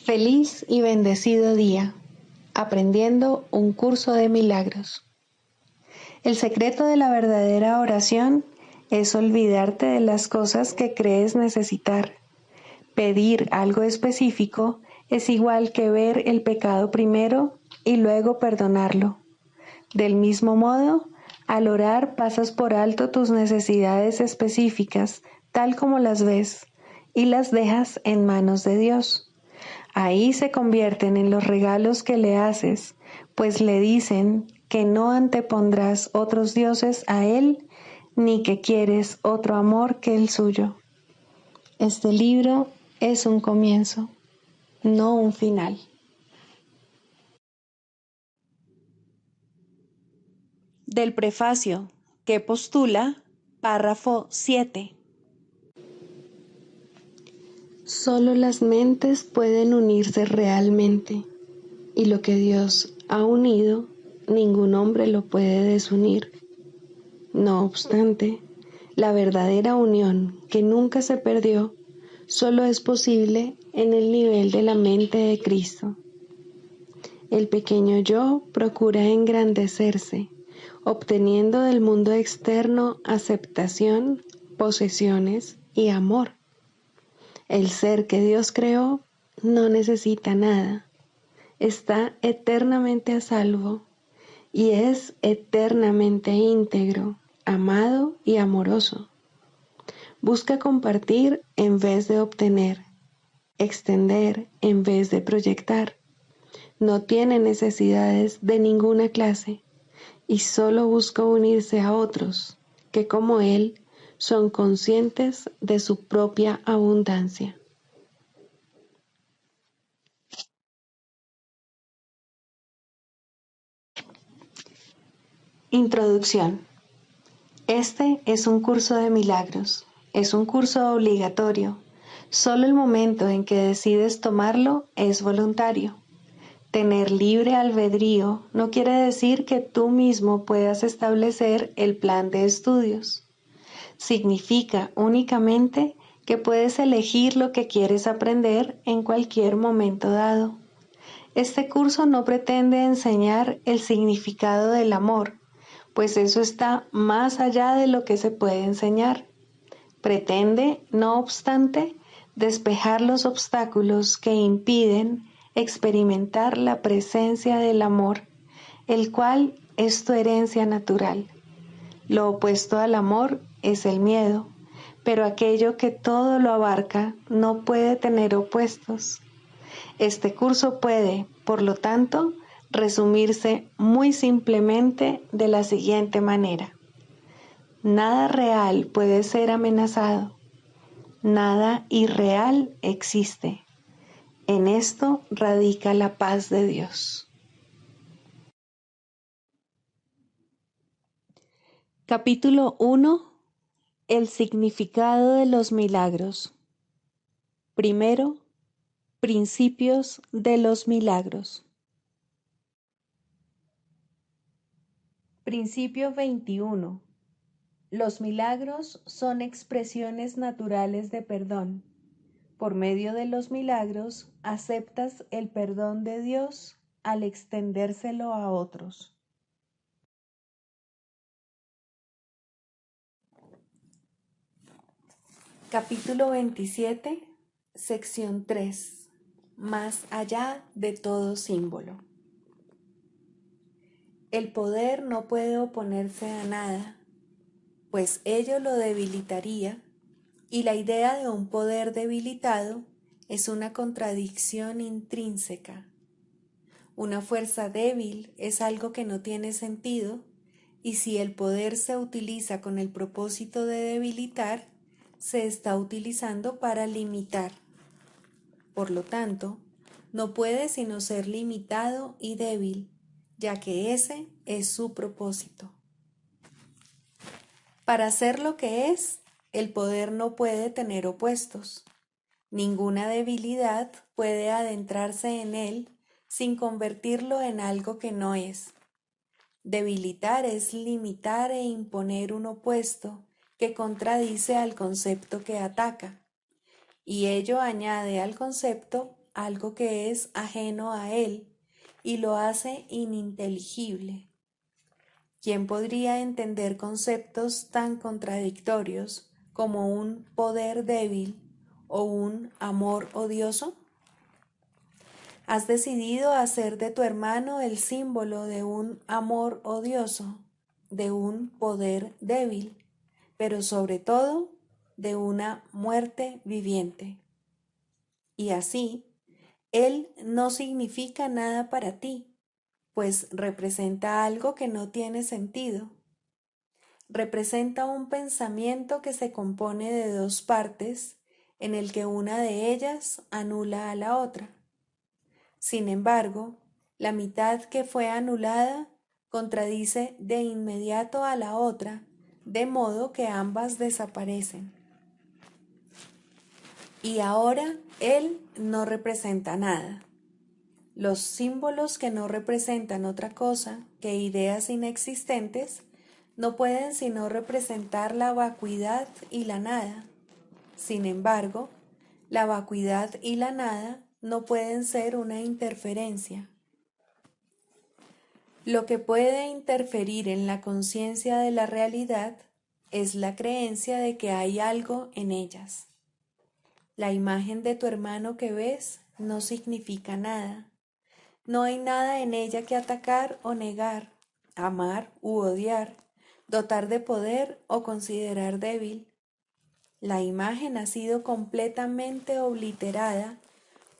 Feliz y bendecido día, aprendiendo un curso de milagros. El secreto de la verdadera oración es olvidarte de las cosas que crees necesitar. Pedir algo específico es igual que ver el pecado primero y luego perdonarlo. Del mismo modo, al orar pasas por alto tus necesidades específicas, tal como las ves, y las dejas en manos de Dios. Ahí se convierten en los regalos que le haces, pues le dicen que no antepondrás otros dioses a Él, ni que quieres otro amor que el suyo. Este libro es un comienzo, no un final. Del prefacio, que postula, párrafo 7. Solo las mentes pueden unirse realmente, y lo que Dios ha unido, ningún hombre lo puede desunir. No obstante, la verdadera unión, que nunca se perdió, solo es posible en el nivel de la mente de Cristo. El pequeño yo procura engrandecerse, obteniendo del mundo externo aceptación, posesiones y amor. El ser que Dios creó no necesita nada, está eternamente a salvo y es eternamente íntegro, amado y amoroso. Busca compartir en vez de obtener, extender en vez de proyectar. No tiene necesidades de ninguna clase y solo busca unirse a otros que, como él, son conscientes de su propia abundancia. Introducción. Este es un curso de milagros. Es un curso obligatorio. Solo el momento en que decides tomarlo es voluntario. Tener libre albedrío no quiere decir que tú mismo puedas establecer el plan de estudios. Significa únicamente que puedes elegir lo que quieres aprender en cualquier momento dado. Este curso no pretende enseñar el significado del amor, pues eso está más allá de lo que se puede enseñar. Pretende, no obstante, despejar los obstáculos que impiden experimentar la presencia del amor, el cual es tu herencia natural. Lo opuesto al amor es el miedo, pero aquello que todo lo abarca no puede tener opuestos. Este curso puede, por lo tanto, resumirse muy simplemente de la siguiente manera. Nada real puede ser amenazado. Nada irreal existe. En esto radica la paz de Dios. Capítulo 1. El significado de los milagros. Primero, principios de los milagros. Principio 21. Los milagros son expresiones naturales de perdón. Por medio de los milagros aceptas el perdón de Dios al extendérselo a otros. Capítulo 27, sección 3. Más allá de todo símbolo. El poder no puede oponerse a nada, pues ello lo debilitaría, y la idea de un poder debilitado es una contradicción intrínseca. Una fuerza débil es algo que no tiene sentido, y si el poder se utiliza con el propósito de debilitar, se está utilizando para limitar. Por lo tanto, no puede sino ser limitado y débil, ya que ese es su propósito. Para ser lo que es, el poder no puede tener opuestos. Ninguna debilidad puede adentrarse en él sin convertirlo en algo que no es. Debilitar es limitar e imponer un opuesto que contradice al concepto que ataca, y ello añade al concepto algo que es ajeno a él y lo hace ininteligible. ¿Quién podría entender conceptos tan contradictorios como un poder débil o un amor odioso? Has decidido hacer de tu hermano el símbolo de un amor odioso, de un poder débil, pero sobre todo de una muerte viviente. Y así, él no significa nada para ti, pues representa algo que no tiene sentido. Representa un pensamiento que se compone de dos partes, en el que una de ellas anula a la otra. Sin embargo, la mitad que fue anulada contradice de inmediato a la otra, de modo que ambas desaparecen. Y ahora él no representa nada. Los símbolos que no representan otra cosa que ideas inexistentes no pueden sino representar la vacuidad y la nada. Sin embargo, la vacuidad y la nada no pueden ser una interferencia. Lo que puede interferir en la conciencia de la realidad es la creencia de que hay algo en ellas. La imagen de tu hermano que ves no significa nada. No hay nada en ella que atacar o negar, amar u odiar, dotar de poder o considerar débil. La imagen ha sido completamente obliterada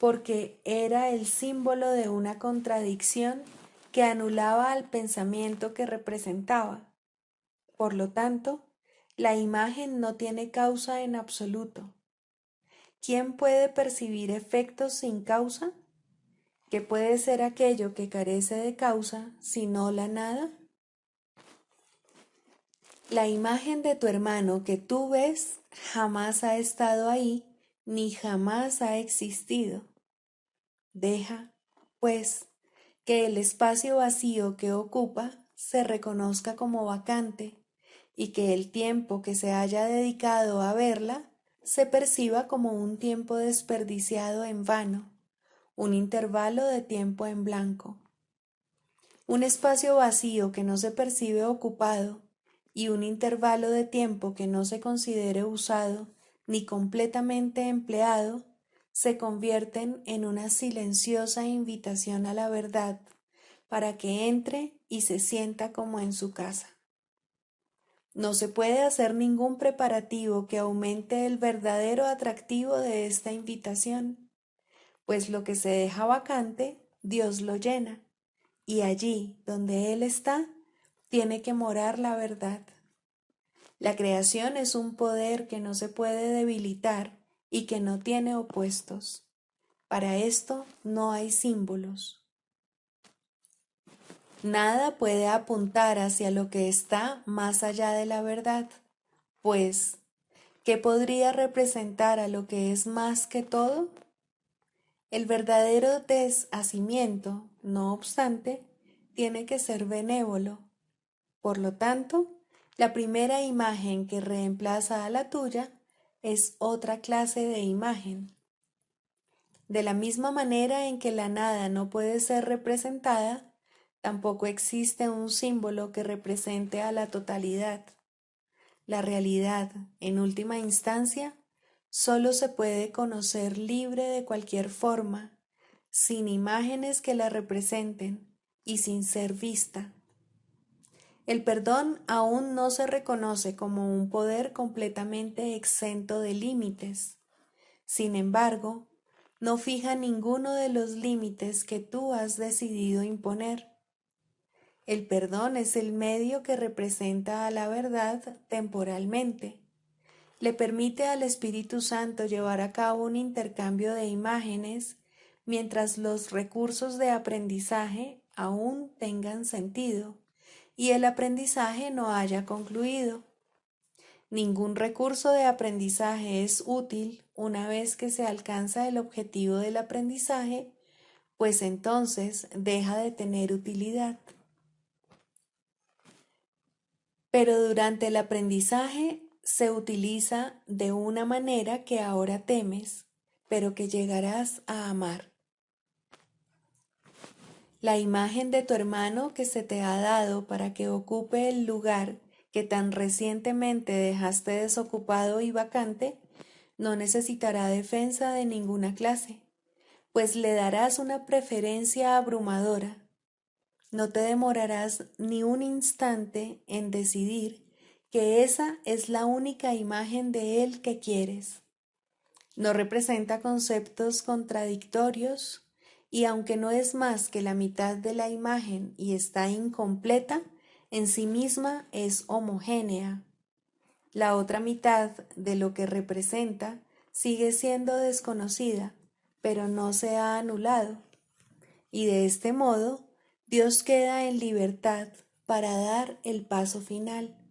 porque era el símbolo de una contradicción que anulaba al pensamiento que representaba. Por lo tanto, la imagen no tiene causa en absoluto. ¿Quién puede percibir efectos sin causa? ¿Qué puede ser aquello que carece de causa, sino la nada? La imagen de tu hermano que tú ves jamás ha estado ahí, ni jamás ha existido. Deja, pues, que el espacio vacío que ocupa se reconozca como vacante y que el tiempo que se haya dedicado a verla se perciba como un tiempo desperdiciado en vano, un intervalo de tiempo en blanco. Un espacio vacío que no se percibe ocupado y un intervalo de tiempo que no se considere usado ni completamente empleado se convierten en una silenciosa invitación a la verdad para que entre y se sienta como en su casa. No se puede hacer ningún preparativo que aumente el verdadero atractivo de esta invitación, pues lo que se deja vacante, Dios lo llena, y allí donde Él está, tiene que morar la verdad. La creación es un poder que no se puede debilitar y que no tiene opuestos. Para esto no hay símbolos. Nada puede apuntar hacia lo que está más allá de la verdad, pues, ¿qué podría representar a lo que es más que todo? El verdadero deshacimiento, no obstante, tiene que ser benévolo. Por lo tanto, la primera imagen que reemplaza a la tuya es otra clase de imagen. De la misma manera en que la nada no puede ser representada, tampoco existe un símbolo que represente a la totalidad. La realidad, en última instancia, solo se puede conocer libre de cualquier forma, sin imágenes que la representen y sin ser vista. El perdón aún no se reconoce como un poder completamente exento de límites. Sin embargo, no fija ninguno de los límites que tú has decidido imponer. El perdón es el medio que representa a la verdad temporalmente. Le permite al Espíritu Santo llevar a cabo un intercambio de imágenes mientras los recursos de aprendizaje aún tengan sentido y el aprendizaje no haya concluido. Ningún recurso de aprendizaje es útil una vez que se alcanza el objetivo del aprendizaje, pues entonces deja de tener utilidad. Pero durante el aprendizaje se utiliza de una manera que ahora temes, pero que llegarás a amar. La imagen de tu hermano que se te ha dado para que ocupe el lugar que tan recientemente dejaste desocupado y vacante, no necesitará defensa de ninguna clase, pues le darás una preferencia abrumadora. No te demorarás ni un instante en decidir que esa es la única imagen de él que quieres. No representa conceptos contradictorios y aunque no es más que la mitad de la imagen y está incompleta, en sí misma es homogénea. La otra mitad de lo que representa sigue siendo desconocida, pero no se ha anulado. Y de este modo, Dios queda en libertad para dar el paso final.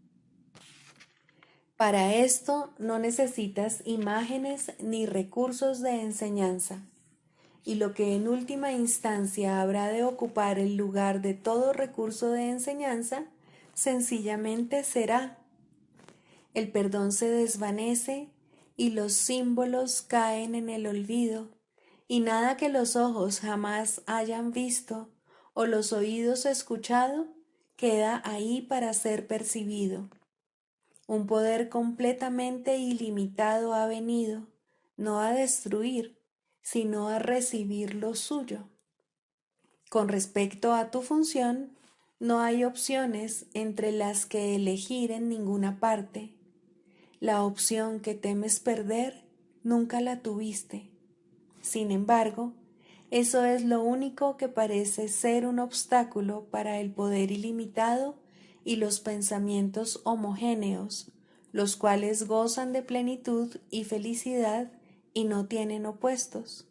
Para esto no necesitas imágenes ni recursos de enseñanza, y lo que en última instancia habrá de ocupar el lugar de todo recurso de enseñanza, sencillamente será. El perdón se desvanece y los símbolos caen en el olvido, y nada que los ojos jamás hayan visto o los oídos escuchado queda ahí para ser percibido. Un poder completamente ilimitado ha venido, no a destruir, sino a recibir lo suyo. Con respecto a tu función, no hay opciones entre las que elegir en ninguna parte. La opción que temes perder, nunca la tuviste. Sin embargo, eso es lo único que parece ser un obstáculo para el poder ilimitado y los pensamientos homogéneos, los cuales gozan de plenitud y felicidad y no tienen opuestos.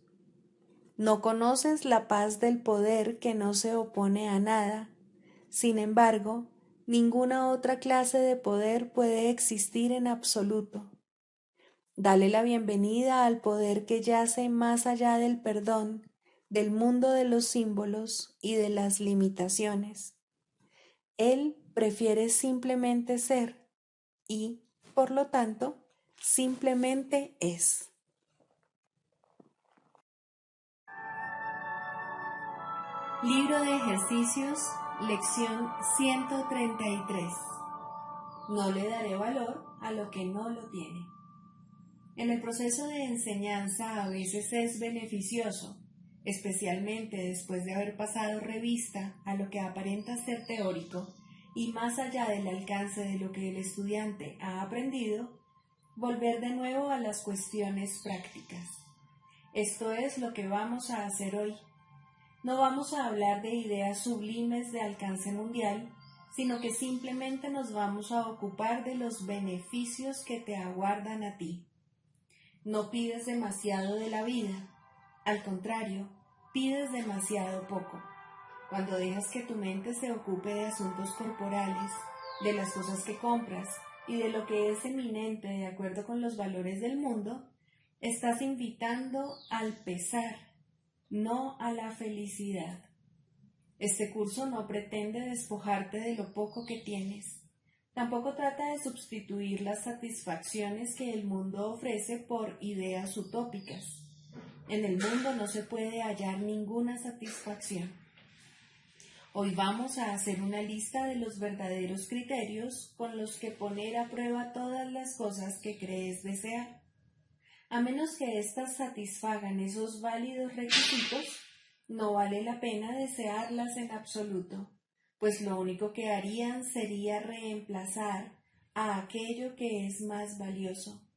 No conoces la paz del poder que no se opone a nada. Sin embargo, ninguna otra clase de poder puede existir en absoluto. Dale la bienvenida al poder que yace más allá del perdón, del mundo de los símbolos y de las limitaciones. Él prefiere simplemente ser y, por lo tanto, simplemente es. Libro de ejercicios, lección 133. No le daré valor a lo que no lo tiene. En el proceso de enseñanza a veces es beneficioso, especialmente después de haber pasado revista a lo que aparenta ser teórico y más allá del alcance de lo que el estudiante ha aprendido, volver de nuevo a las cuestiones prácticas. Esto es lo que vamos a hacer hoy. No vamos a hablar de ideas sublimes de alcance mundial, sino que simplemente nos vamos a ocupar de los beneficios que te aguardan a ti. No pides demasiado de la vida, al contrario, pides demasiado poco. Cuando dejas que tu mente se ocupe de asuntos corporales, de las cosas que compras y de lo que es eminente de acuerdo con los valores del mundo, estás invitando al pesar, no a la felicidad. Este curso no pretende despojarte de lo poco que tienes. Tampoco trata de sustituir las satisfacciones que el mundo ofrece por ideas utópicas. En el mundo no se puede hallar ninguna satisfacción. Hoy vamos a hacer una lista de los verdaderos criterios con los que poner a prueba todas las cosas que crees desear. A menos que éstas satisfagan esos válidos requisitos, no vale la pena desearlas en absoluto, pues lo único que harían sería reemplazar a aquello que es más valioso.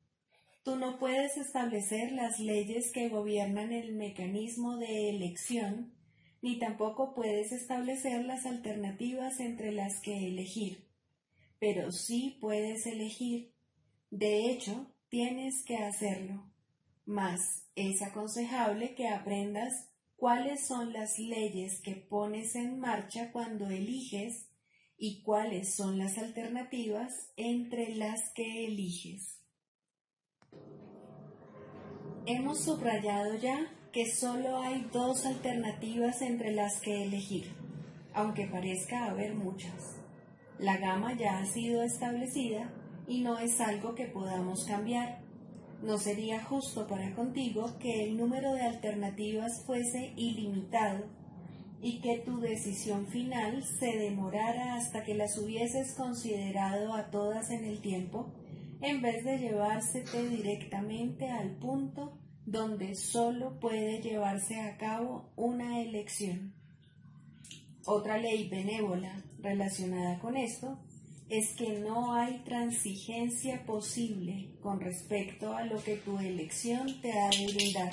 Tú no puedes establecer las leyes que gobiernan el mecanismo de elección, ni tampoco puedes establecer las alternativas entre las que elegir, pero sí puedes elegir. De hecho, tienes que hacerlo, mas es aconsejable que aprendas cuáles son las leyes que pones en marcha cuando eliges y cuáles son las alternativas entre las que eliges. Hemos subrayado ya que solo hay dos alternativas entre las que elegir, aunque parezca haber muchas. La gama ya ha sido establecida y no es algo que podamos cambiar. No sería justo para contigo que el número de alternativas fuese ilimitado y que tu decisión final se demorara hasta que las hubieses considerado a todas en el tiempo, en vez de llevársete directamente al punto donde solo puede llevarse a cabo una elección. Otra ley benévola relacionada con esto es que no hay transigencia posible con respecto a lo que tu elección te ha de brindar.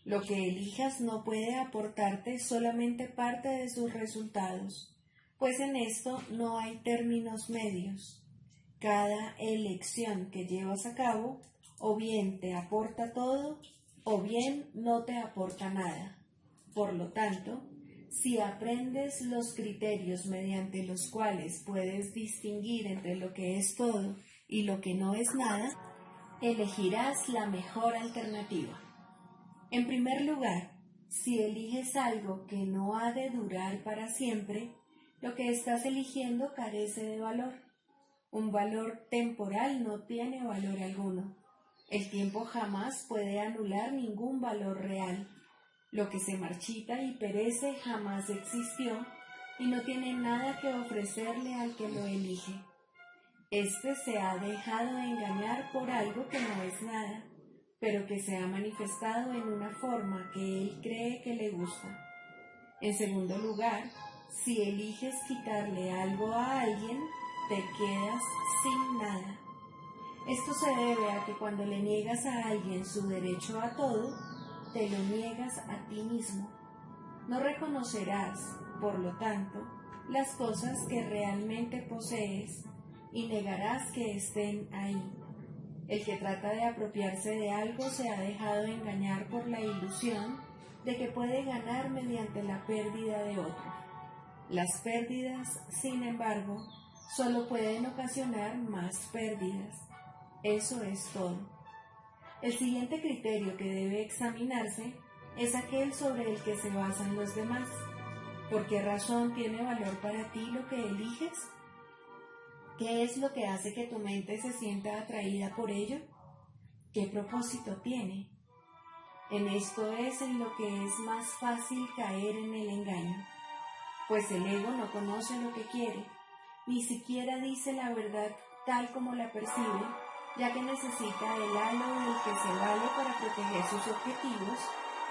Lo que elijas no puede aportarte solamente parte de sus resultados, pues en esto no hay términos medios. Cada elección que llevas a cabo o bien te aporta todo o bien no te aporta nada. Por lo tanto, si aprendes los criterios mediante los cuales puedes distinguir entre lo que es todo y lo que no es nada, elegirás la mejor alternativa. En primer lugar, si eliges algo que no ha de durar para siempre, lo que estás eligiendo carece de valor. Un valor temporal no tiene valor alguno. El tiempo jamás puede anular ningún valor real. Lo que se marchita y perece jamás existió y no tiene nada que ofrecerle al que lo elige. Este se ha dejado engañar por algo que no es nada, pero que se ha manifestado en una forma que él cree que le gusta. En segundo lugar, si eliges quitarle algo a alguien, te quedas sin nada. Esto se debe a que cuando le niegas a alguien su derecho a todo, te lo niegas a ti mismo. No reconocerás, por lo tanto, las cosas que realmente posees y negarás que estén ahí. El que trata de apropiarse de algo se ha dejado engañar por la ilusión de que puede ganar mediante la pérdida de otro. Las pérdidas, sin embargo, solo pueden ocasionar más pérdidas. Eso es todo. El siguiente criterio que debe examinarse es aquel sobre el que se basan los demás. ¿Por qué razón tiene valor para ti lo que eliges? ¿Qué es lo que hace que tu mente se sienta atraída por ello? ¿Qué propósito tiene? En esto es en lo que es más fácil caer en el engaño, pues el ego no conoce lo que quiere, ni siquiera dice la verdad tal como la percibe, ya que necesita el halo del que se vale para proteger sus objetivos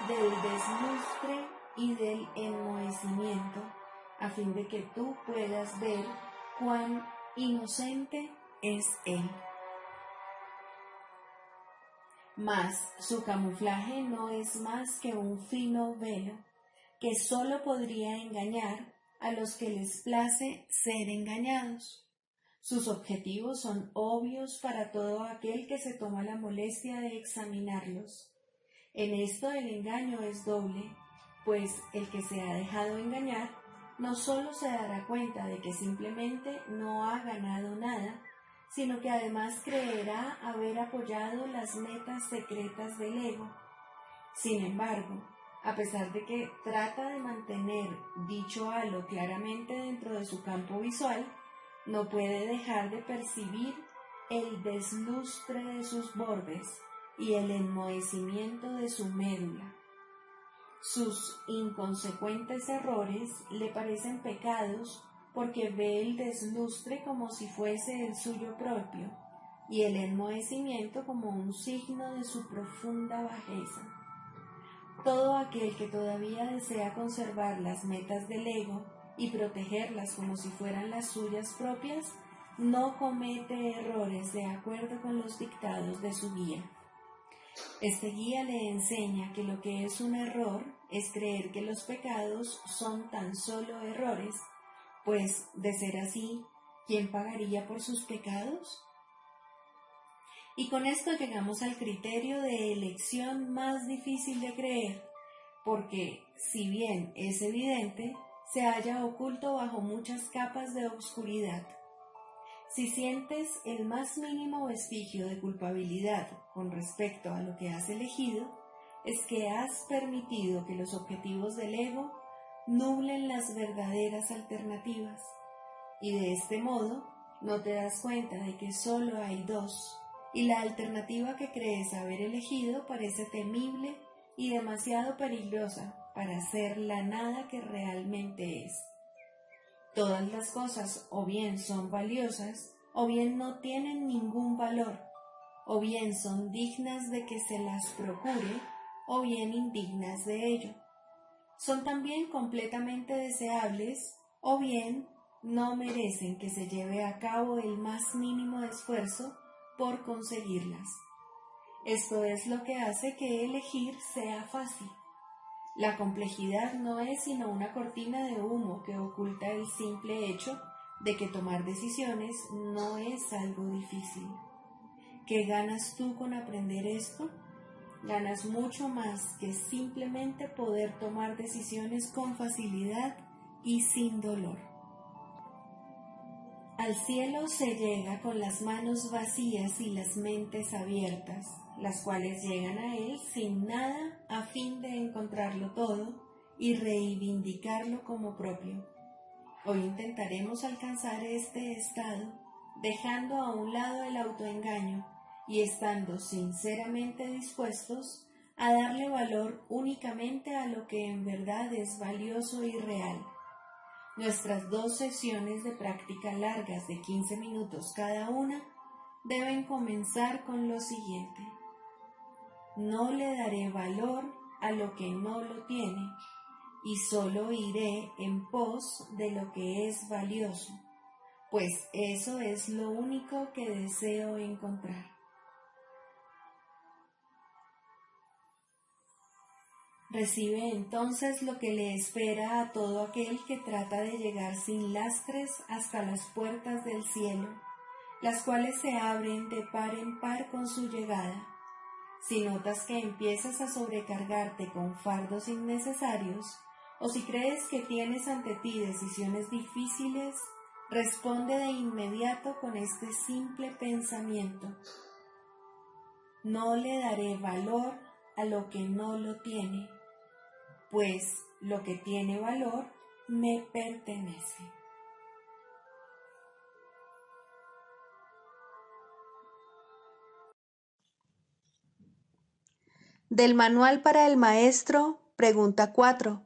del deslustre y del enmohecimiento, a fin de que tú puedas ver cuán inocente es él. Mas su camuflaje no es más que un fino velo, que solo podría engañar a los que les place ser engañados. Sus objetivos son obvios para todo aquel que se toma la molestia de examinarlos. En esto el engaño es doble, pues el que se ha dejado engañar no solo se dará cuenta de que simplemente no ha ganado nada, sino que además creerá haber apoyado las metas secretas del ego. Sin embargo, a pesar de que trata de mantener dicho halo claramente dentro de su campo visual, no puede dejar de percibir el deslustre de sus bordes y el enmohecimiento de su médula. Sus inconsecuentes errores le parecen pecados porque ve el deslustre como si fuese el suyo propio y el enmohecimiento como un signo de su profunda bajeza. Todo aquel que todavía desea conservar las metas del ego y protegerlas como si fueran las suyas propias, no comete errores de acuerdo con los dictados de su guía. Este guía le enseña que lo que es un error es creer que los pecados son tan solo errores, pues, de ser así, ¿quién pagaría por sus pecados? Y con esto llegamos al criterio de elección más difícil de creer, porque, si bien es evidente, se halla oculto bajo muchas capas de oscuridad. Si sientes el más mínimo vestigio de culpabilidad con respecto a lo que has elegido, es que has permitido que los objetivos del ego nublen las verdaderas alternativas, y de este modo no te das cuenta de que solo hay dos, y la alternativa que crees haber elegido parece temible y demasiado peligrosa para ser la nada que realmente es. Todas las cosas o bien son valiosas o bien no tienen ningún valor, o bien son dignas de que se las procure o bien indignas de ello. Son también completamente deseables o bien no merecen que se lleve a cabo el más mínimo esfuerzo por conseguirlas. Esto es lo que hace que elegir sea fácil. La complejidad no es sino una cortina de humo que oculta el simple hecho de que tomar decisiones no es algo difícil. ¿Qué ganas tú con aprender esto? Ganas mucho más que simplemente poder tomar decisiones con facilidad y sin dolor. Al cielo se llega con las manos vacías y las mentes abiertas, las cuales llegan a él sin nada a fin de encontrarlo todo y reivindicarlo como propio. Hoy intentaremos alcanzar este estado, dejando a un lado el autoengaño y estando sinceramente dispuestos a darle valor únicamente a lo que en verdad es valioso y real. Nuestras 2 sesiones de práctica largas de 15 minutos cada una deben comenzar con lo siguiente. No le daré valor a lo que no lo tiene y solo iré en pos de lo que es valioso, pues eso es lo único que deseo encontrar. Recibe entonces lo que le espera a todo aquel que trata de llegar sin lastres hasta las puertas del cielo, las cuales se abren de par en par con su llegada. Si notas que empiezas a sobrecargarte con fardos innecesarios, o si crees que tienes ante ti decisiones difíciles, responde de inmediato con este simple pensamiento. No le daré valor a lo que no lo tiene, pues lo que tiene valor me pertenece. Del Manual para el Maestro, pregunta 4.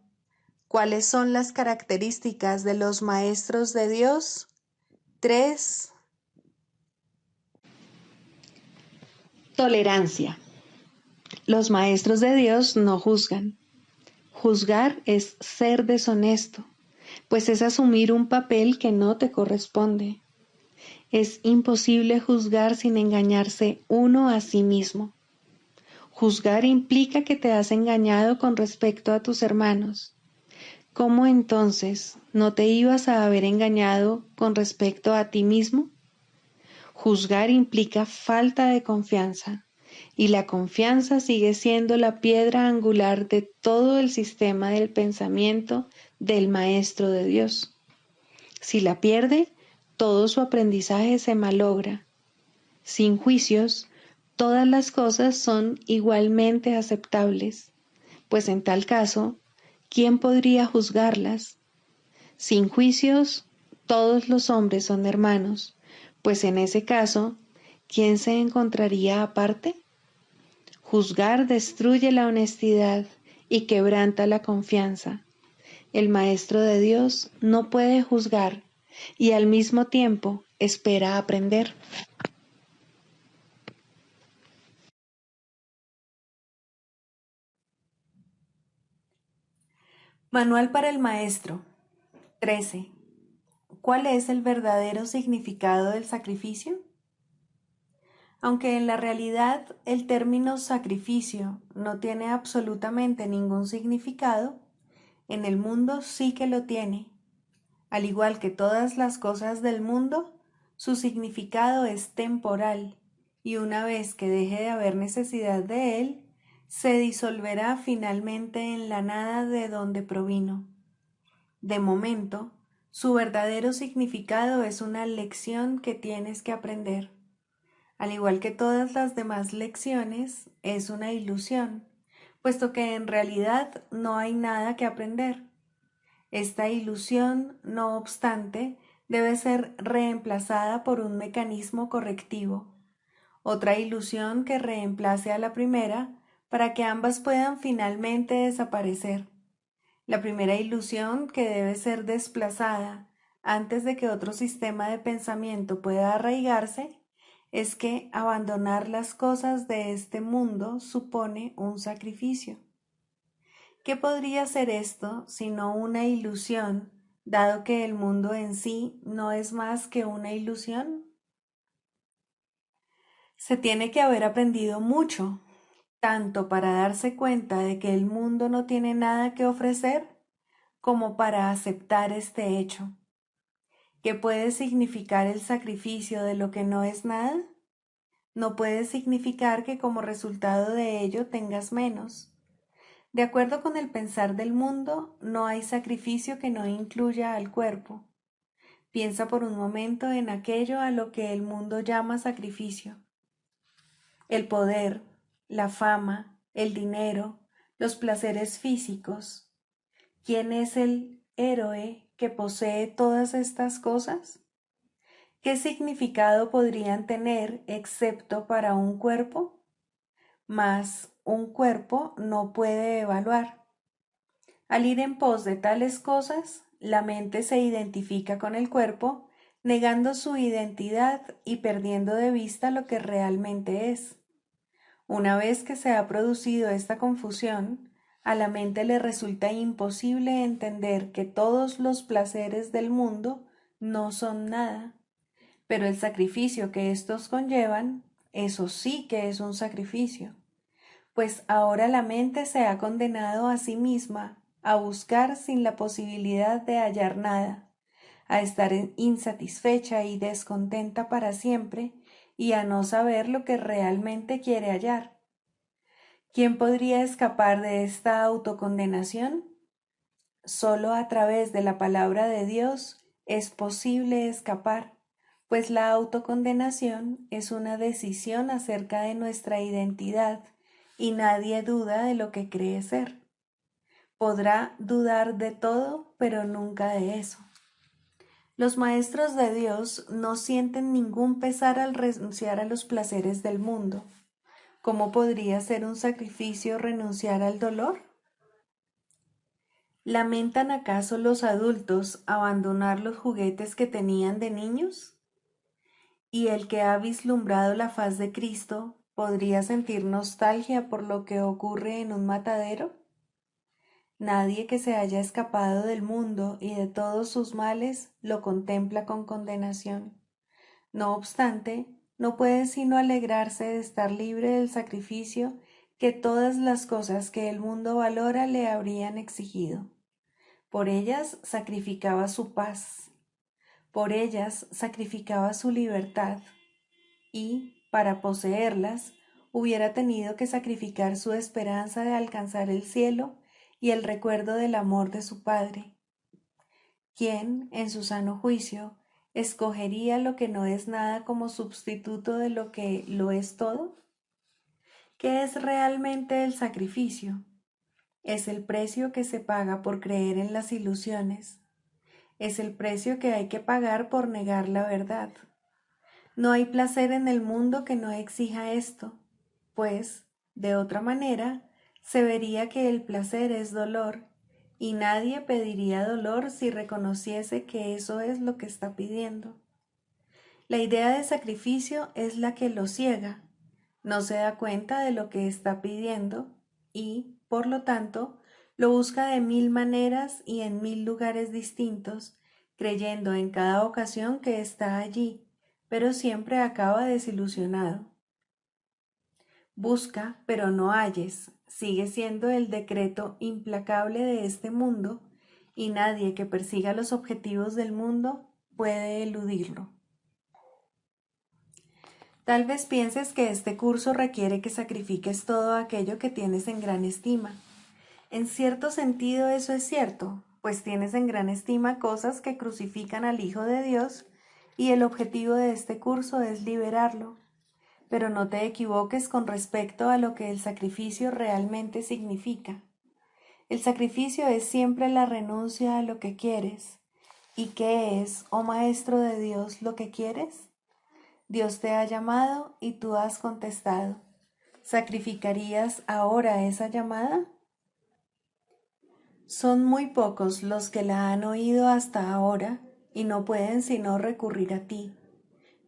¿Cuáles son las características de los maestros de Dios? 3. Tolerancia. Los maestros de Dios no juzgan. Juzgar es ser deshonesto, pues es asumir un papel que no te corresponde. Es imposible juzgar sin engañarse uno a sí mismo. Juzgar implica que te has engañado con respecto a tus hermanos. ¿Cómo entonces no te ibas a haber engañado con respecto a ti mismo? Juzgar implica falta de confianza, y la confianza sigue siendo la piedra angular de todo el sistema del pensamiento del Maestro de Dios. Si la pierde, todo su aprendizaje se malogra. Sin juicios, todas las cosas son igualmente aceptables, pues en tal caso, ¿quién podría juzgarlas? Sin juicios, todos los hombres son hermanos, pues en ese caso, ¿quién se encontraría aparte? Juzgar destruye la honestidad y quebranta la confianza. El Maestro de Dios no puede juzgar y al mismo tiempo espera aprender. Manual para el Maestro. 13. ¿Cuál es el verdadero significado del sacrificio? Aunque en la realidad el término sacrificio no tiene absolutamente ningún significado, en el mundo sí que lo tiene. Al igual que todas las cosas del mundo, su significado es temporal y una vez que deje de haber necesidad de él, se disolverá finalmente en la nada de donde provino. De momento, su verdadero significado es una lección que tienes que aprender. Al igual que todas las demás lecciones, es una ilusión, puesto que en realidad no hay nada que aprender. Esta ilusión, no obstante, debe ser reemplazada por un mecanismo correctivo, otra ilusión que reemplace a la primera para que ambas puedan finalmente desaparecer. La primera ilusión que debe ser desplazada antes de que otro sistema de pensamiento pueda arraigarse es que abandonar las cosas de este mundo supone un sacrificio. ¿Qué podría ser esto sino una ilusión, dado que el mundo en sí no es más que una ilusión? Se tiene que haber aprendido mucho, tanto para darse cuenta de que el mundo no tiene nada que ofrecer, como para aceptar este hecho. ¿Qué puede significar el sacrificio de lo que no es nada? No puede significar que como resultado de ello tengas menos. De acuerdo con el pensar del mundo, no hay sacrificio que no incluya al cuerpo. Piensa por un momento en aquello a lo que el mundo llama sacrificio. El poder, la fama, el dinero, los placeres físicos. ¿Quién es el héroe que posee todas estas cosas? ¿Qué significado podrían tener excepto para un cuerpo? Mas un cuerpo no puede evaluar. Al ir en pos de tales cosas, la mente se identifica con el cuerpo, negando su identidad y perdiendo de vista lo que realmente es. Una vez que se ha producido esta confusión, a la mente le resulta imposible entender que todos los placeres del mundo no son nada, pero el sacrificio que estos conllevan, eso sí que es un sacrificio, pues ahora la mente se ha condenado a sí misma a buscar sin la posibilidad de hallar nada, a estar insatisfecha y descontenta para siempre y a no saber lo que realmente quiere hallar. ¿Quién podría escapar de esta autocondenación? Solo a través de la palabra de Dios es posible escapar, pues la autocondenación es una decisión acerca de nuestra identidad y nadie duda de lo que cree ser. Podrá dudar de todo, pero nunca de eso. Los maestros de Dios no sienten ningún pesar al renunciar a los placeres del mundo. ¿Cómo podría ser un sacrificio renunciar al dolor? ¿Lamentan acaso los adultos abandonar los juguetes que tenían de niños? ¿Y el que ha vislumbrado la faz de Cristo podría sentir nostalgia por lo que ocurre en un matadero? Nadie que se haya escapado del mundo y de todos sus males lo contempla con condenación. No obstante, no puede sino alegrarse de estar libre del sacrificio que todas las cosas que el mundo valora le habrían exigido. Por ellas sacrificaba su paz, por ellas sacrificaba su libertad, y, para poseerlas, hubiera tenido que sacrificar su esperanza de alcanzar el cielo y el recuerdo del amor de su Padre. ¿Quién, en su sano juicio, escogería lo que no es nada como sustituto de lo que lo es todo? ¿Qué es realmente el sacrificio? Es el precio que se paga por creer en las ilusiones. Es el precio que hay que pagar por negar la verdad. No hay placer en el mundo que no exija esto, pues, de otra manera, se vería que el placer es dolor, y nadie pediría dolor si reconociese que eso es lo que está pidiendo. La idea de sacrificio es la que lo ciega, no se da cuenta de lo que está pidiendo y, por lo tanto, lo busca de mil maneras y en mil lugares distintos, creyendo en cada ocasión que está allí, pero siempre acaba desilusionado. Busca, pero no halles, sigue siendo el decreto implacable de este mundo, y nadie que persiga los objetivos del mundo puede eludirlo. Tal vez pienses que este curso requiere que sacrifiques todo aquello que tienes en gran estima. En cierto sentido eso es cierto, pues tienes en gran estima cosas que crucifican al Hijo de Dios, y el objetivo de este curso es liberarlo. Pero no te equivoques con respecto a lo que el sacrificio realmente significa. El sacrificio es siempre la renuncia a lo que quieres. ¿Y qué es, oh Maestro de Dios, lo que quieres? Dios te ha llamado y tú has contestado. ¿Sacrificarías ahora esa llamada? Son muy pocos los que la han oído hasta ahora y no pueden sino recurrir a ti.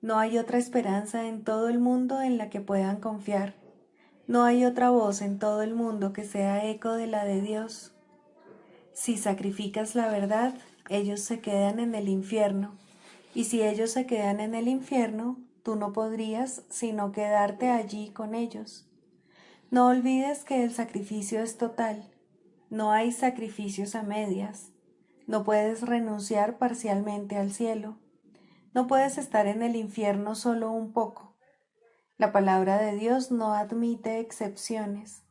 No hay otra esperanza en todo el mundo en la que puedan confiar. No hay otra voz en todo el mundo que sea eco de la de Dios. Si sacrificas la verdad, ellos se quedan en el infierno. Y si ellos se quedan en el infierno, tú no podrías sino quedarte allí con ellos. No olvides que el sacrificio es total. No hay sacrificios a medias. No puedes renunciar parcialmente al cielo. No puedes estar en el infierno solo un poco. La palabra de Dios no admite excepciones.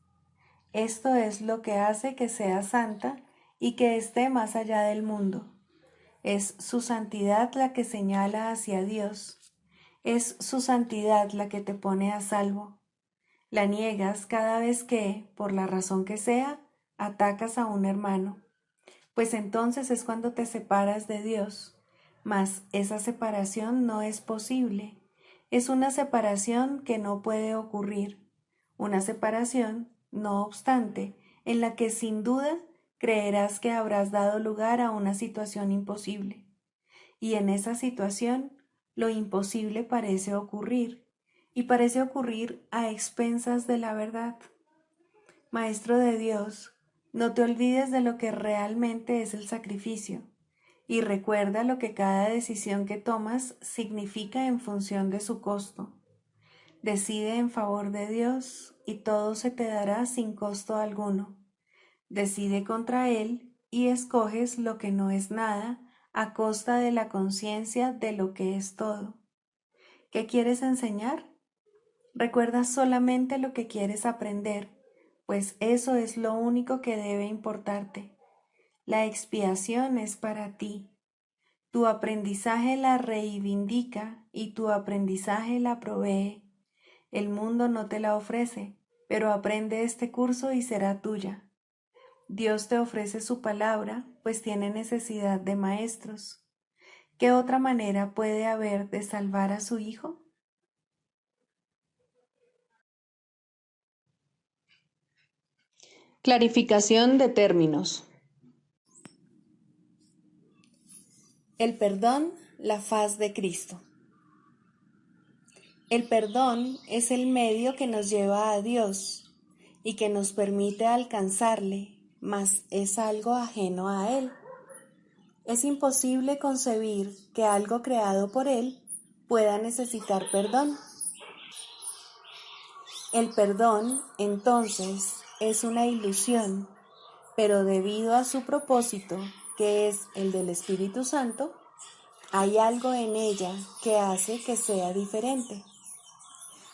Esto es lo que hace que sea santa y que esté más allá del mundo. Es su santidad la que señala hacia Dios. Es su santidad la que te pone a salvo. La niegas cada vez que, por la razón que sea, atacas a un hermano, pues entonces es cuando te separas de Dios. Mas esa separación no es posible. Es una separación que no puede ocurrir. Una separación, no obstante, en la que sin duda creerás que habrás dado lugar a una situación imposible. Y en esa situación, lo imposible parece ocurrir, y parece ocurrir a expensas de la verdad. Maestro de Dios, no te olvides de lo que realmente es el sacrificio, y recuerda lo que cada decisión que tomas significa en función de su costo. Decide en favor de Dios y todo se te dará sin costo alguno. Decide contra Él y escoges lo que no es nada a costa de la conciencia de lo que es todo. ¿Qué quieres enseñar? Recuerda solamente lo que quieres aprender, pues eso es lo único que debe importarte. La expiación es para ti. Tu aprendizaje la reivindica y tu aprendizaje la provee. El mundo no te la ofrece, pero aprende este curso y será tuya. Dios te ofrece su palabra, pues tiene necesidad de maestros. ¿Qué otra manera puede haber de salvar a su Hijo? Clarificación de términos. El perdón, la faz de Cristo. El perdón es el medio que nos lleva a Dios y que nos permite alcanzarle, mas es algo ajeno a Él. Es imposible concebir que algo creado por Él pueda necesitar perdón. El perdón, entonces, es una ilusión, pero debido a su propósito, que es el del Espíritu Santo, hay algo en ella que hace que sea diferente.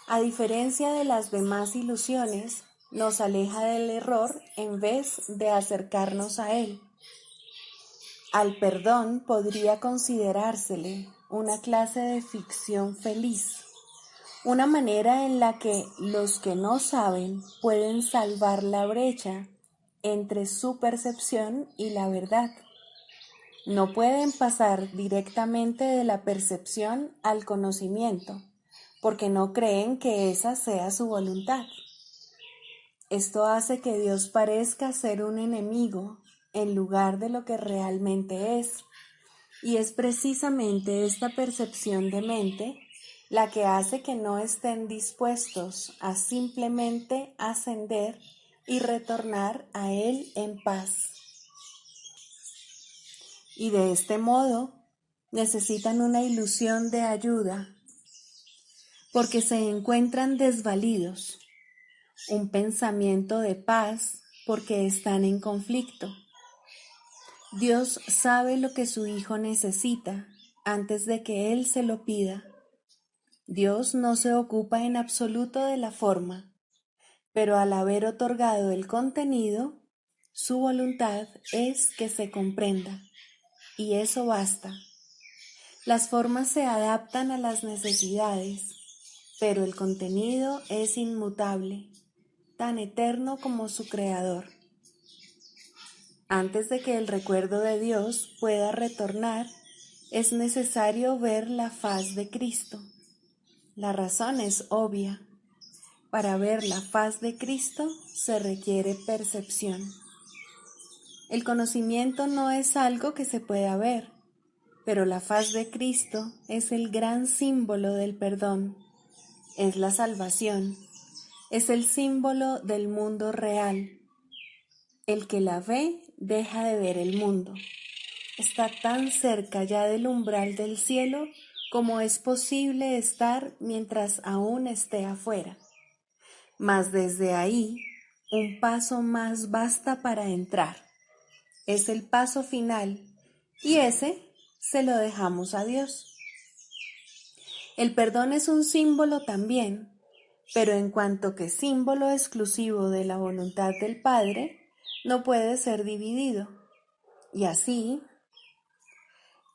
A diferencia de las demás ilusiones, nos aleja del error en vez de acercarnos a él. Al perdón podría considerársele una clase de ficción feliz, una manera en la que los que no saben pueden salvar la brecha entre su percepción y la verdad. No pueden pasar directamente de la percepción al conocimiento, porque no creen que esa sea su voluntad. Esto hace que Dios parezca ser un enemigo en lugar de lo que realmente es, y es precisamente esta percepción de mente la que hace que no estén dispuestos a simplemente ascender y retornar a Él en paz. Y de este modo necesitan una ilusión de ayuda, porque se encuentran desvalidos, un pensamiento de paz porque están en conflicto. Dios sabe lo que su Hijo necesita antes de que Él se lo pida. Dios no se ocupa en absoluto de la forma, pero al haber otorgado el contenido, su voluntad es que se comprenda, y eso basta. Las formas se adaptan a las necesidades, pero el contenido es inmutable, tan eterno como su creador. Antes de que el recuerdo de Dios pueda retornar, es necesario ver la faz de Cristo. La razón es obvia. Para ver la faz de Cristo se requiere percepción. El conocimiento no es algo que se pueda ver, pero la faz de Cristo es el gran símbolo del perdón, es la salvación, es el símbolo del mundo real. El que la ve deja de ver el mundo. Está tan cerca ya del umbral del cielo como es posible estar mientras aún esté afuera. Mas desde ahí, un paso más basta para entrar. Es el paso final, y ese se lo dejamos a Dios. El perdón es un símbolo también, pero en cuanto que símbolo exclusivo de la voluntad del Padre, no puede ser dividido. Y así,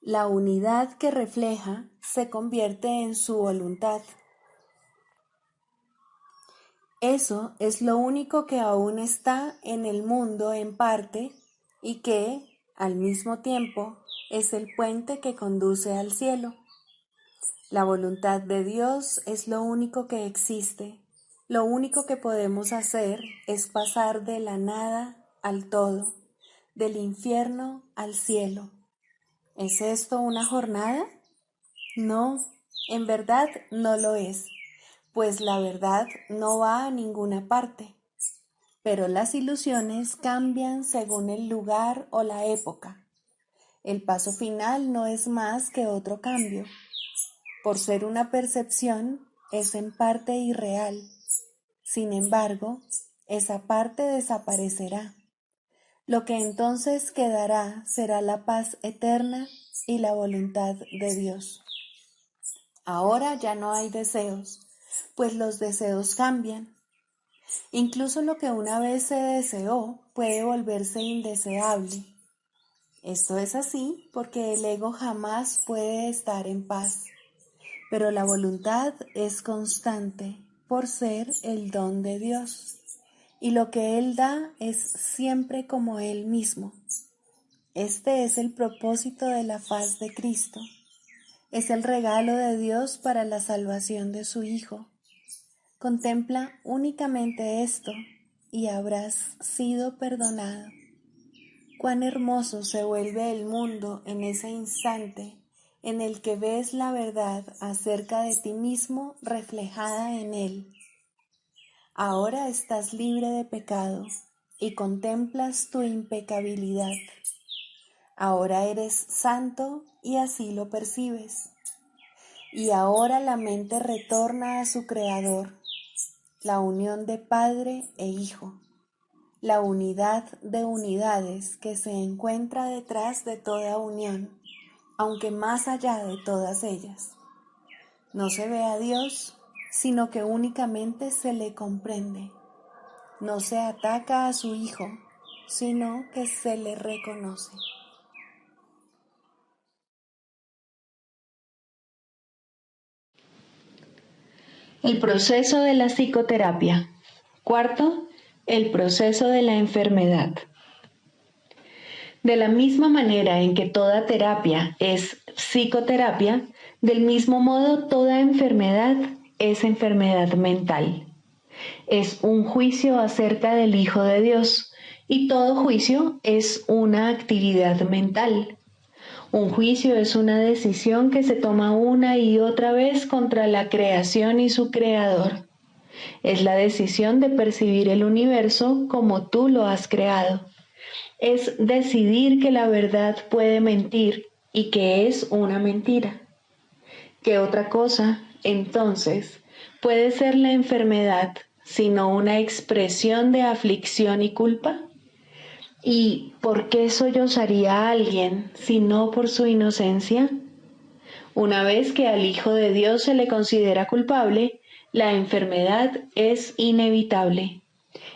la unidad que refleja se convierte en su voluntad. Eso es lo único que aún está en el mundo en parte y que, al mismo tiempo, es el puente que conduce al cielo. La voluntad de Dios es lo único que existe. Lo único que podemos hacer es pasar de la nada al todo, del infierno al cielo. ¿Es esto una jornada? No, en verdad no lo es, pues la verdad no va a ninguna parte. Pero las ilusiones cambian según el lugar o la época. El paso final no es más que otro cambio. Por ser una percepción, es en parte irreal. Sin embargo, esa parte desaparecerá. Lo que entonces quedará será la paz eterna y la voluntad de Dios. Ahora ya no hay deseos, pues los deseos cambian. Incluso lo que una vez se deseó puede volverse indeseable. Esto es así porque el ego jamás puede estar en paz, pero la voluntad es constante por ser el don de Dios, y lo que Él da es siempre como Él mismo. Este es el propósito de la faz de Cristo. Es el regalo de Dios para la salvación de su Hijo. Contempla únicamente esto y habrás sido perdonado. Cuán hermoso se vuelve el mundo en ese instante en el que ves la verdad acerca de ti mismo reflejada en él. Ahora estás libre de pecado y contemplas tu impecabilidad. Ahora eres santo y así lo percibes. Y ahora la mente retorna a su Creador, la unión de Padre e Hijo, la unidad de unidades que se encuentra detrás de toda unión, aunque más allá de todas ellas. No se ve a Dios, sino que únicamente se le comprende. No se ataca a su Hijo, sino que se le reconoce. El proceso de la psicoterapia. Cuarto, el proceso de la enfermedad. De la misma manera en que toda terapia es psicoterapia, del mismo modo toda enfermedad es enfermedad mental. Es un juicio acerca del Hijo de Dios, y todo juicio es una actividad mental. Un juicio es una decisión que se toma una y otra vez contra la creación y su creador. Es la decisión de percibir el universo como tú lo has creado. Es decidir que la verdad puede mentir y que es una mentira. ¿Qué otra cosa, entonces, puede ser la enfermedad sino una expresión de aflicción y culpa? ¿Y por qué sollozaría a alguien si no por su inocencia? Una vez que al Hijo de Dios se le considera culpable, la enfermedad es inevitable.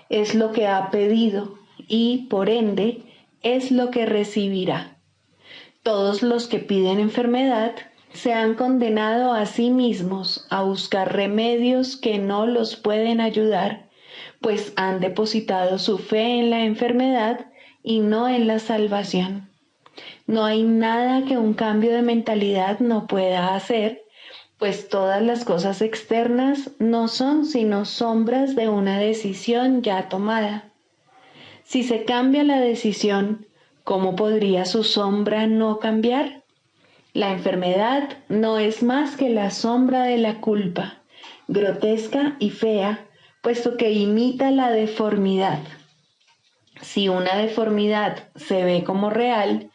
Es lo que ha pedido y, por ende, es lo que recibirá. Todos los que piden enfermedad se han condenado a sí mismos a buscar remedios que no los pueden ayudar, pues han depositado su fe en la enfermedad y no en la salvación. No hay nada que un cambio de mentalidad no pueda hacer, pues todas las cosas externas no son sino sombras de una decisión ya tomada. Si se cambia la decisión, ¿cómo podría su sombra no cambiar? La enfermedad no es más que la sombra de la culpa, grotesca y fea, puesto que imita la deformidad. Si una deformidad se ve como real,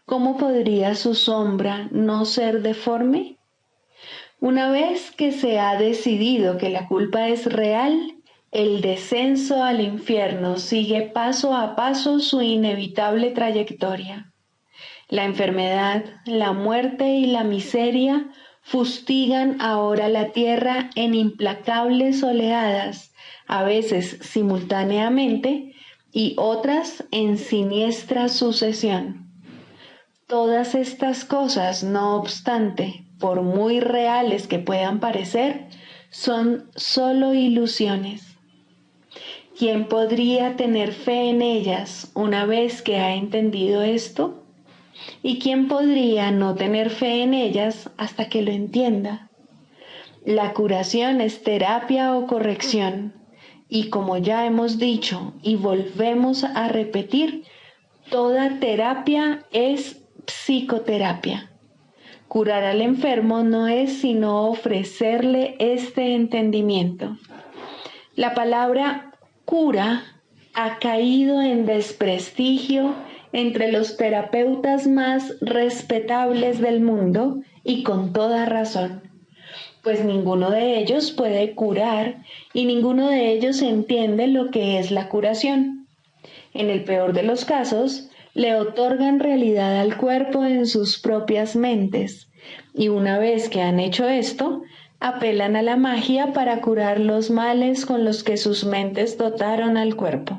¿cómo podría su sombra no ser deforme? Una vez que se ha decidido que la culpa es real, el descenso al infierno sigue paso a paso su inevitable trayectoria. La enfermedad, la muerte y la miseria fustigan ahora la tierra en implacables oleadas, a veces simultáneamente y otras en siniestra sucesión. Todas estas cosas, no obstante, por muy reales que puedan parecer, son solo ilusiones. ¿Quién podría tener fe en ellas una vez que ha entendido esto? ¿Y quién podría no tener fe en ellas hasta que lo entienda? La curación es terapia o corrección, y como ya hemos dicho y volvemos a repetir, toda terapia es psicoterapia. Curar al enfermo no es sino ofrecerle este entendimiento. La palabra cura ha caído en desprestigio entre los terapeutas más respetables del mundo y con toda razón, pues ninguno de ellos puede curar y ninguno de ellos entiende lo que es la curación. En el peor de los casos, le otorgan realidad al cuerpo en sus propias mentes, y una vez que han hecho esto, apelan a la magia para curar los males con los que sus mentes dotaron al cuerpo.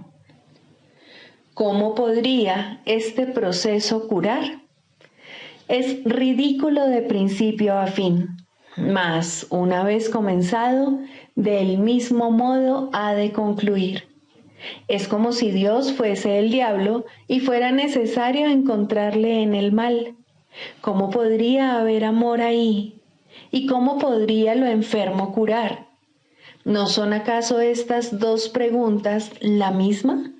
¿Cómo podría este proceso curar? Es ridículo de principio a fin, mas una vez comenzado, del mismo modo ha de concluir. Es como si Dios fuese el diablo y fuera necesario encontrarle en el mal. ¿Cómo podría haber amor ahí? ¿Y cómo podría lo enfermo curar? ¿No son acaso estas dos preguntas la misma?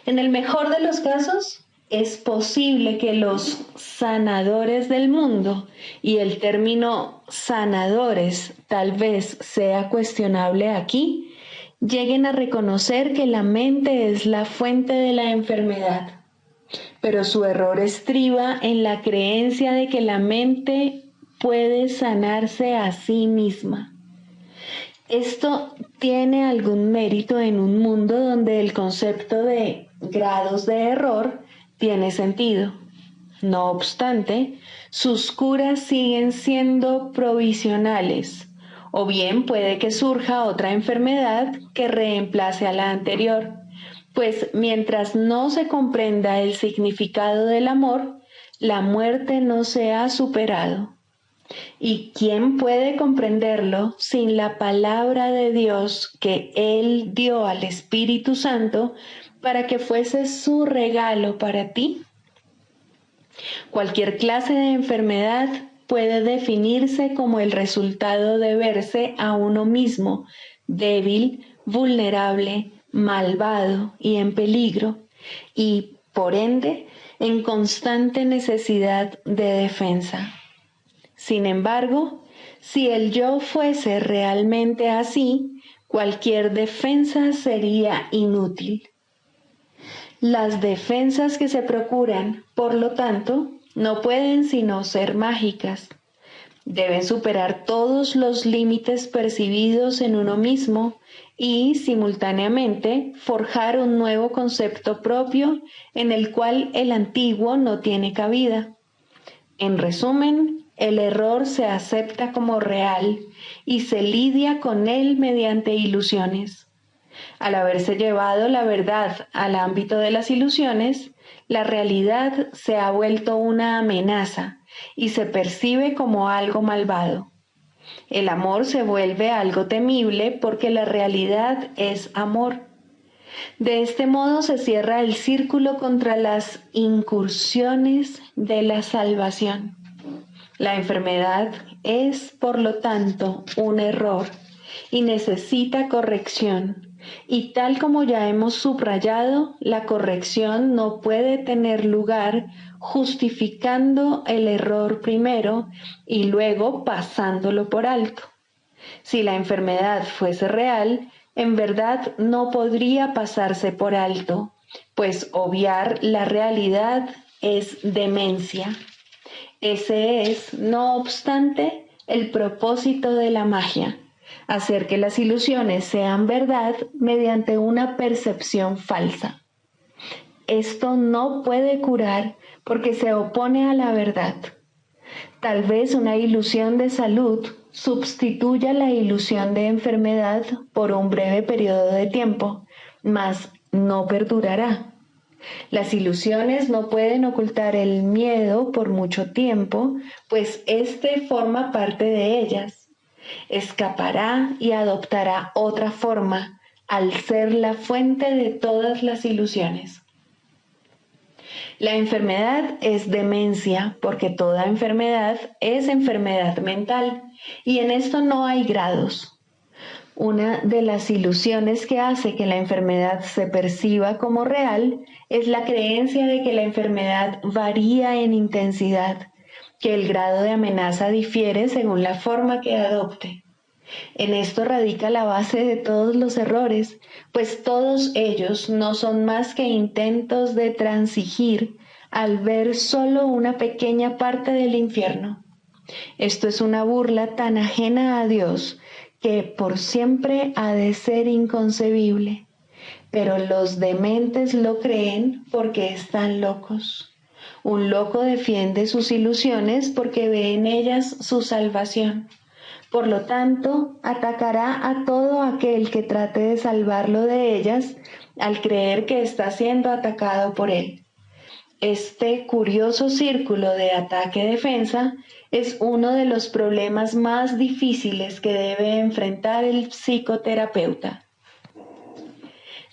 En el mejor de los casos, es posible que los sanadores del mundo, y el término sanadores tal vez sea cuestionable aquí, lleguen a reconocer que la mente es la fuente de la enfermedad. Pero su error estriba en la creencia de que la mente puede sanarse a sí misma. Esto tiene algún mérito en un mundo donde el concepto de grados de error tiene sentido. No obstante, sus curas siguen siendo provisionales, o bien puede que surja otra enfermedad que reemplace a la anterior, pues mientras no se comprenda el significado del amor, la muerte no se ha superado. ¿Y quién puede comprenderlo sin la palabra de Dios que Él dio al Espíritu Santo para que fuese su regalo para ti? Cualquier clase de enfermedad puede definirse como el resultado de verse a uno mismo débil, vulnerable, malvado y en peligro, y, por ende, en constante necesidad de defensa. Sin embargo, si el yo fuese realmente así, cualquier defensa sería inútil. Las defensas que se procuran, por lo tanto, no pueden sino ser mágicas. Deben superar todos los límites percibidos en uno mismo y, simultáneamente, forjar un nuevo concepto propio en el cual el antiguo no tiene cabida. En resumen, el error se acepta como real y se lidia con él mediante ilusiones. Al haberse llevado la verdad al ámbito de las ilusiones, la realidad se ha vuelto una amenaza y se percibe como algo malvado. El amor se vuelve algo temible porque la realidad es amor. De este modo se cierra el círculo contra las incursiones de la salvación. La enfermedad es, por lo tanto, un error y necesita corrección. Y tal como ya hemos subrayado, la corrección no puede tener lugar justificando el error primero y luego pasándolo por alto. Si la enfermedad fuese real, en verdad no podría pasarse por alto, pues obviar la realidad es demencia. Ese es, no obstante, el propósito de la magia, hacer que las ilusiones sean verdad mediante una percepción falsa. Esto no puede curar porque se opone a la verdad. Tal vez una ilusión de salud sustituya la ilusión de enfermedad por un breve periodo de tiempo, mas no perdurará. Las ilusiones no pueden ocultar el miedo por mucho tiempo, pues éste forma parte de ellas. Escapará y adoptará otra forma al ser la fuente de todas las ilusiones. La enfermedad es demencia porque toda enfermedad es enfermedad mental y en esto no hay grados. Una de las ilusiones que hace que la enfermedad se perciba como real es la creencia de que la enfermedad varía en intensidad, que el grado de amenaza difiere según la forma que adopte. En esto radica la base de todos los errores, pues todos ellos no son más que intentos de transigir al ver solo una pequeña parte del infierno. Esto es una burla tan ajena a Dios que por siempre ha de ser inconcebible. Pero los dementes lo creen porque están locos. Un loco defiende sus ilusiones porque ve en ellas su salvación. Por lo tanto, atacará a todo aquel que trate de salvarlo de ellas al creer que está siendo atacado por él. Este curioso círculo de ataque-defensa es uno de los problemas más difíciles que debe enfrentar el psicoterapeuta.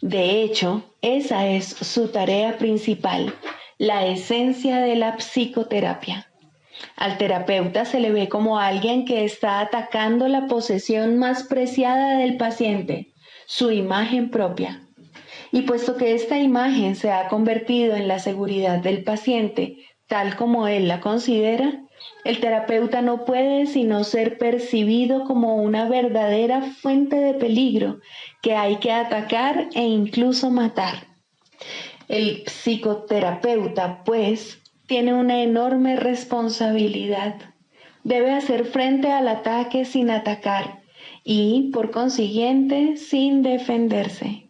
De hecho, esa es su tarea principal, la esencia de la psicoterapia. Al terapeuta se le ve como alguien que está atacando la posesión más preciada del paciente, su imagen propia. Y puesto que esta imagen se ha convertido en la seguridad del paciente, tal como él la considera, el terapeuta no puede sino ser percibido como una verdadera fuente de peligro que hay que atacar e incluso matar. El psicoterapeuta, pues, tiene una enorme responsabilidad. Debe hacer frente al ataque sin atacar y, por consiguiente, sin defenderse.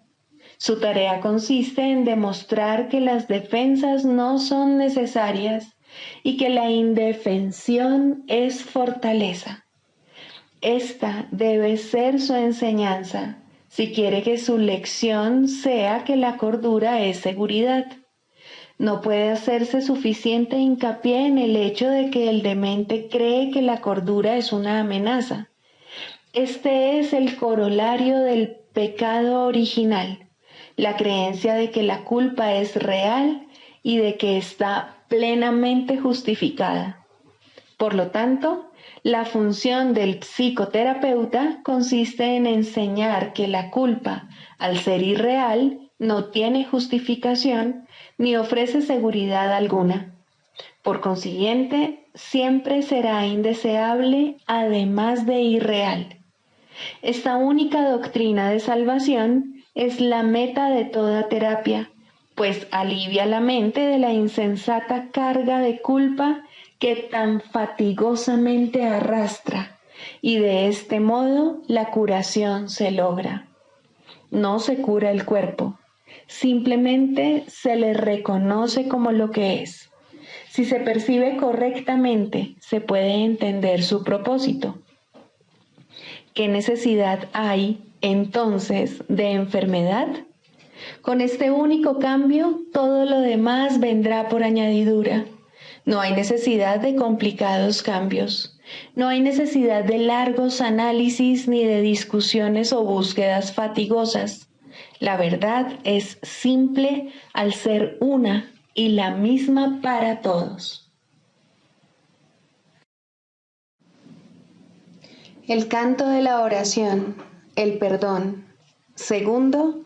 Su tarea consiste en demostrar que las defensas no son necesarias y que la indefensión es fortaleza. Esta debe ser su enseñanza si quiere que su lección sea que la cordura es seguridad. No puede hacerse suficiente hincapié en el hecho de que el demente cree que la cordura es una amenaza. Este es el corolario del pecado original, la creencia de que la culpa es real y de que está plenamente justificada. Por lo tanto, la función del psicoterapeuta consiste en enseñar que la culpa, al ser irreal, no tiene justificación ni ofrece seguridad alguna. Por consiguiente, siempre será indeseable además de irreal. Esta única doctrina de salvación es la meta de toda terapia, pues alivia la mente de la insensata carga de culpa que tan fatigosamente arrastra, y de este modo la curación se logra. No se cura el cuerpo, simplemente se le reconoce como lo que es. Si se percibe correctamente, se puede entender su propósito. ¿Qué necesidad hay, entonces, de enfermedad? Con este único cambio, todo lo demás vendrá por añadidura. No hay necesidad de complicados cambios. No hay necesidad de largos análisis ni de discusiones o búsquedas fatigosas. La verdad es simple al ser una y la misma para todos. El canto de la oración, el perdón. Segundo,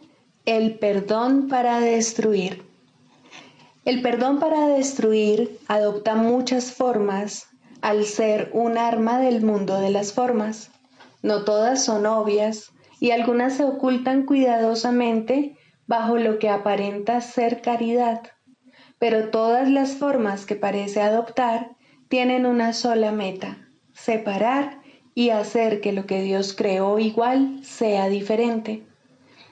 el perdón para destruir. El perdón para destruir adopta muchas formas al ser un arma del mundo de las formas. No todas son obvias y algunas se ocultan cuidadosamente bajo lo que aparenta ser caridad, pero todas las formas que parece adoptar tienen una sola meta: separar y hacer que lo que Dios creó igual sea diferente.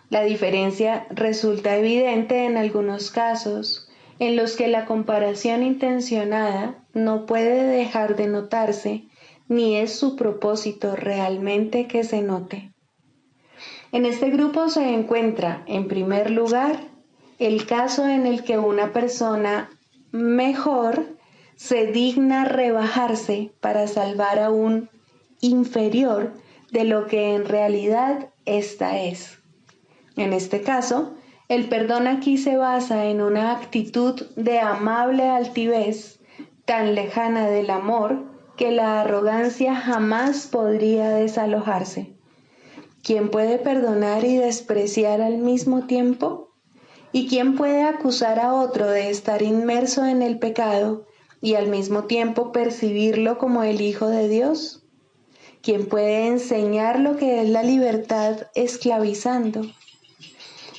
La diferencia resulta evidente en algunos casos, en los que la comparación intencionada no puede dejar de notarse, ni es su propósito realmente que se note. En este grupo se encuentra, en primer lugar, el caso en el que una persona mejor se digna rebajarse para salvar a un inferior de lo que en realidad ésta es. En este caso, el perdón aquí se basa en una actitud de amable altivez, tan lejana del amor que la arrogancia jamás podría desalojarse. ¿Quién puede perdonar y despreciar al mismo tiempo? ¿Y quién puede acusar a otro de estar inmerso en el pecado y al mismo tiempo percibirlo como el Hijo de Dios? ¿Quién puede enseñar lo que es la libertad esclavizando?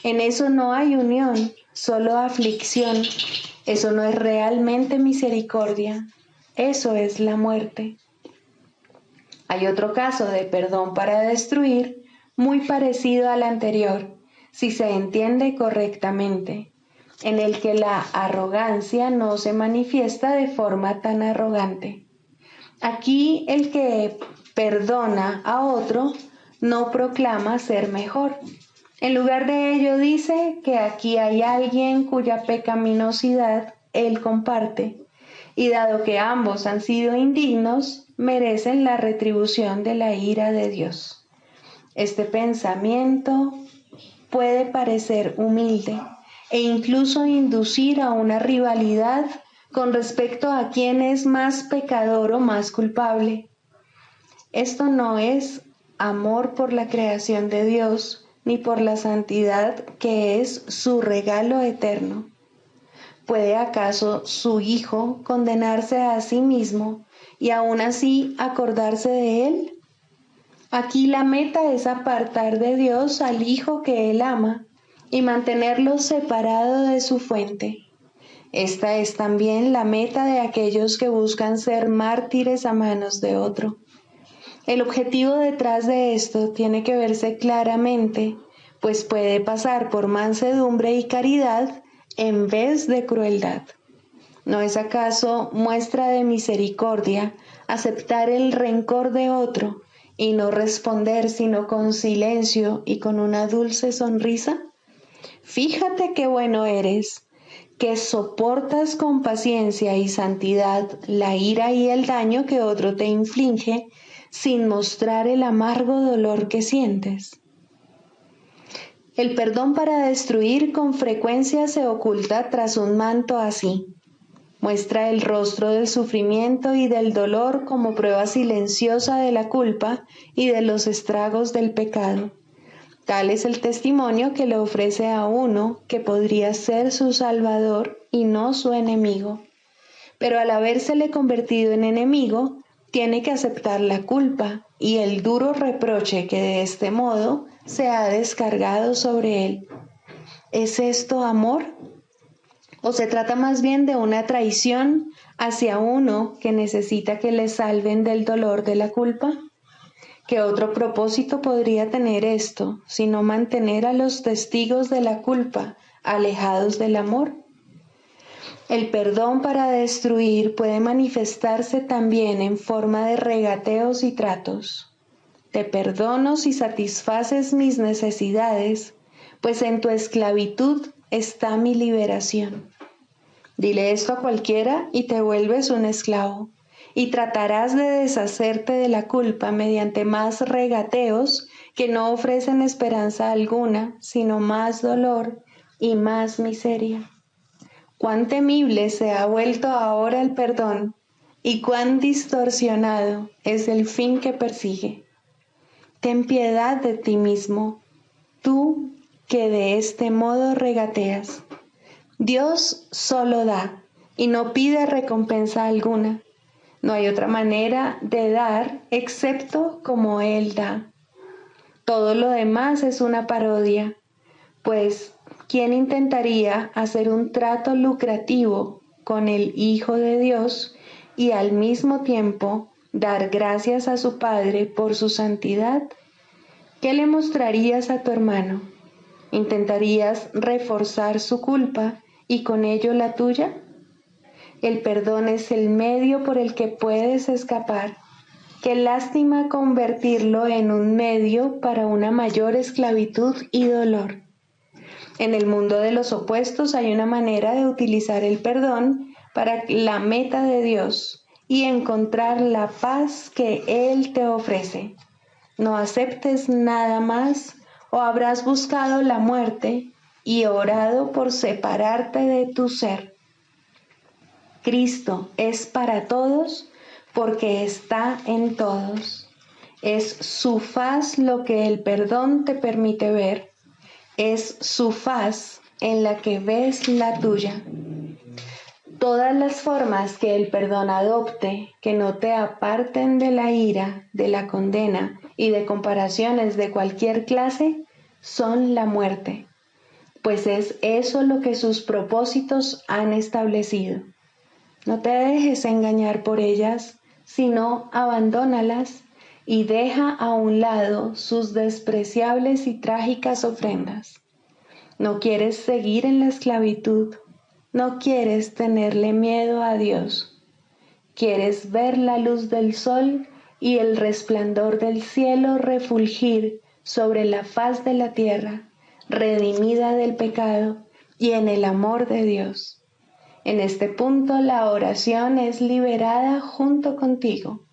En eso no hay unión, solo aflicción. Eso no es realmente misericordia, eso es la muerte. Hay otro caso de perdón para destruir, muy parecido al anterior, si se entiende correctamente, en el que la arrogancia no se manifiesta de forma tan arrogante. Aquí el que perdona a otro no proclama ser mejor. En lugar de ello dice que aquí hay alguien cuya pecaminosidad él comparte, y dado que ambos han sido indignos, merecen la retribución de la ira de Dios. Este pensamiento puede parecer humilde e incluso inducir a una rivalidad con respecto a quién es más pecador o más culpable. Esto no es amor por la creación de Dios, ni por la santidad que es su regalo eterno. ¿Puede acaso su Hijo condenarse a sí mismo y aún así acordarse de él? Aquí la meta es apartar de Dios al Hijo que él ama y mantenerlo separado de su fuente. Esta es también la meta de aquellos que buscan ser mártires a manos de otro. El objetivo detrás de esto tiene que verse claramente, pues puede pasar por mansedumbre y caridad en vez de crueldad. ¿No es acaso muestra de misericordia aceptar el rencor de otro y no responder sino con silencio y con una dulce sonrisa? Fíjate qué bueno eres, que soportas con paciencia y santidad la ira y el daño que otro te inflige sin mostrar el amargo dolor que sientes. El perdón para destruir con frecuencia se oculta tras un manto así. Muestra el rostro del sufrimiento y del dolor como prueba silenciosa de la culpa y de los estragos del pecado. Tal es el testimonio que le ofrece a uno que podría ser su salvador y no su enemigo. Pero al habérsele convertido en enemigo, tiene que aceptar la culpa y el duro reproche que de este modo se ha descargado sobre él. ¿Es esto amor? ¿O se trata más bien de una traición hacia uno que necesita que le salven del dolor de la culpa? ¿Qué otro propósito podría tener esto, sino mantener a los testigos de la culpa alejados del amor? El perdón para destruir puede manifestarse también en forma de regateos y tratos. Te perdono si satisfaces mis necesidades, pues en tu esclavitud está mi liberación. Dile esto a cualquiera y te vuelves un esclavo, y tratarás de deshacerte de la culpa mediante más regateos que no ofrecen esperanza alguna, sino más dolor y más miseria. Cuán temible se ha vuelto ahora el perdón y cuán distorsionado es el fin que persigue. ten piedad de ti mismo, tú que de este modo regateas. Dios solo da y no pide recompensa alguna. No hay otra manera de dar excepto como Él da. Todo lo demás es una parodia, pues ¿quién intentaría hacer un trato lucrativo con el Hijo de Dios y al mismo tiempo dar gracias a su Padre por su santidad? ¿Qué le mostrarías a tu hermano? ¿Intentarías reforzar su culpa y con ello la tuya? El perdón es el medio por el que puedes escapar. Qué lástima convertirlo en un medio para una mayor esclavitud y dolor. En el mundo de los opuestos hay una manera de utilizar el perdón para la meta de Dios y encontrar la paz que Él te ofrece. No aceptes nada más o habrás buscado la muerte y orado por separarte de tu ser. Cristo es para todos porque está en todos. Es su faz lo que el perdón te permite ver. Es su faz en la que ves la tuya. Todas las formas que el perdón adopte, que no te aparten de la ira, de la condena y de comparaciones de cualquier clase, son la muerte, pues es eso lo que sus propósitos han establecido. No te dejes engañar por ellas, sino abandónalas y deja a un lado sus despreciables y trágicas ofrendas. No quieres seguir en la esclavitud, no quieres tenerle miedo a Dios. Quieres ver la luz del sol y el resplandor del cielo refulgir sobre la faz de la tierra, redimida del pecado y en el amor de Dios. En este punto la oración es liberada junto contigo.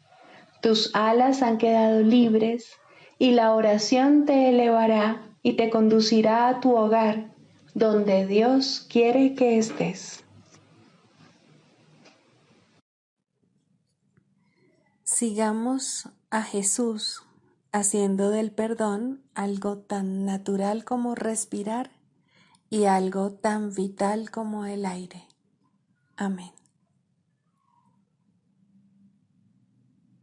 Tus alas han quedado libres y la oración te elevará y te conducirá a tu hogar, donde Dios quiere que estés. Sigamos a Jesús haciendo del perdón algo tan natural como respirar y algo tan vital como el aire. Amén.